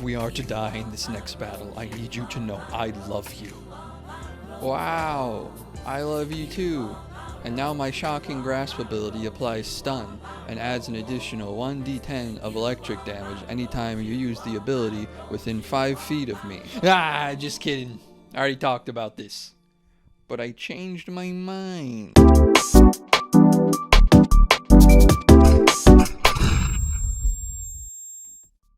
we are to die in this next battle, I need you to know I love you. Wow, I love you too. And now my shocking grasp ability applies stun and adds an additional 1d10 of electric damage anytime you use the ability within 5 feet of me. Ah, just kidding. I already talked about this. But I changed my mind.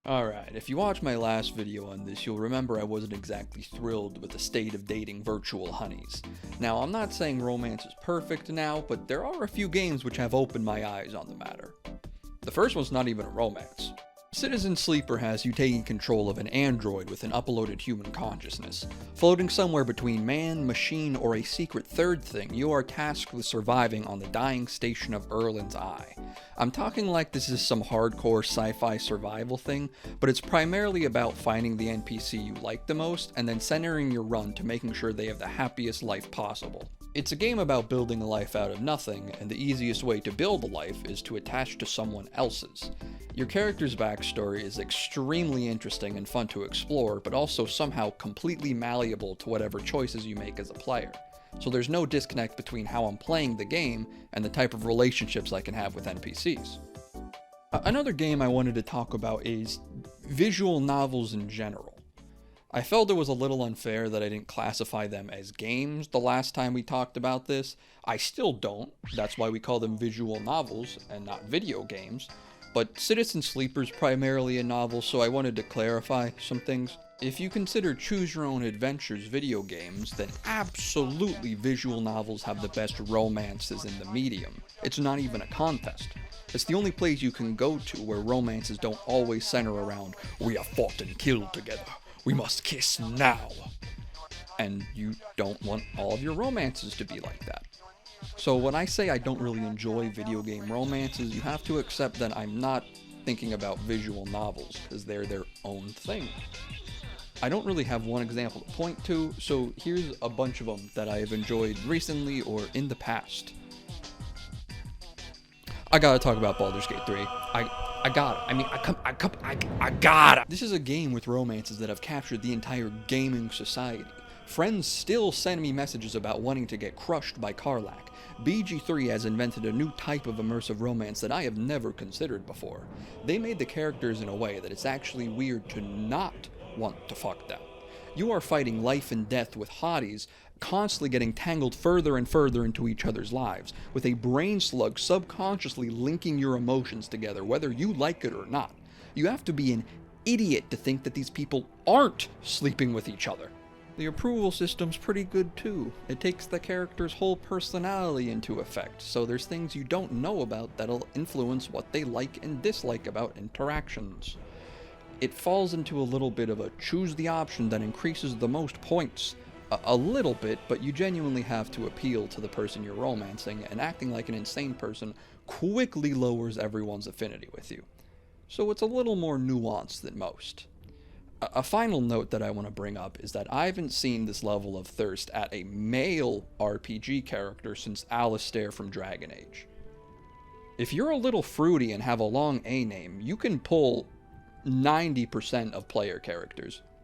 Alright, if you watched my last video on this, you'll remember I wasn't exactly thrilled with the state of dating virtual honeys. Now, I'm not saying romance is perfect now, but there are a few games which have opened my eyes on the matter. The first one's not even a romance. Citizen Sleeper has you taking control of an android with an uploaded human consciousness. Floating somewhere between man, machine, or a secret third thing, you are tasked with surviving on the dying station of Erlin's Eye. I'm talking like this is some hardcore sci-fi survival thing, but it's primarily about finding the NPC you like the most, and then centering your run to making sure they have the happiest life possible. It's a game about building a life out of nothing, and the easiest way to build a life is to attach to someone else's. Your character's backstory is extremely interesting and fun to explore, but also somehow completely malleable to whatever choices you make as a player. So there's no disconnect between how I'm playing the game and the type of relationships I can have with NPCs. Another game I wanted to talk about is visual novels in general. I felt it was a little unfair that I didn't classify them as games the last time we talked about this. I still don't, that's why we call them visual novels and not video games. But Citizen Sleeper's primarily a novel, so I wanted to clarify some things. If you consider Choose Your Own Adventures video games, then absolutely visual novels have the best romances in the medium. It's not even a contest. It's the only place you can go to where romances don't always center around, "We have fought and killed together. We must kiss now." And you don't want all of your romances to be like that. So when I say I don't really enjoy video game romances, you have to accept that I'm not thinking about visual novels, because they're their own thing. I don't really have one example to point to, so here's a bunch of them that I have enjoyed recently or in the past. I gotta talk about Baldur's Gate 3. I got it. I got it. This is a game with romances that have captured the entire gaming society. Friends still send me messages about wanting to get crushed by Karlach. BG3 has invented a new type of immersive romance that I have never considered before. They made the characters in a way that it's actually weird to not want to fuck them. You are fighting life and death with hotties, constantly getting tangled further and further into each other's lives, with a brain slug subconsciously linking your emotions together, whether you like it or not. You have to be an idiot to think that these people aren't sleeping with each other. The approval system's pretty good too. It takes the character's whole personality into effect, so there's things you don't know about that'll influence what they like and dislike about interactions. It falls into a little bit of a choose the option that increases the most points. A little bit, but you genuinely have to appeal to the person you're romancing, and acting like an insane person quickly lowers everyone's affinity with you. So it's a little more nuanced than most. A final note that I want to bring up is that I haven't seen this level of thirst at a male RPG character since Alistair from Dragon Age. If you're a little fruity and have a long A name, you can pull 90% of player characters.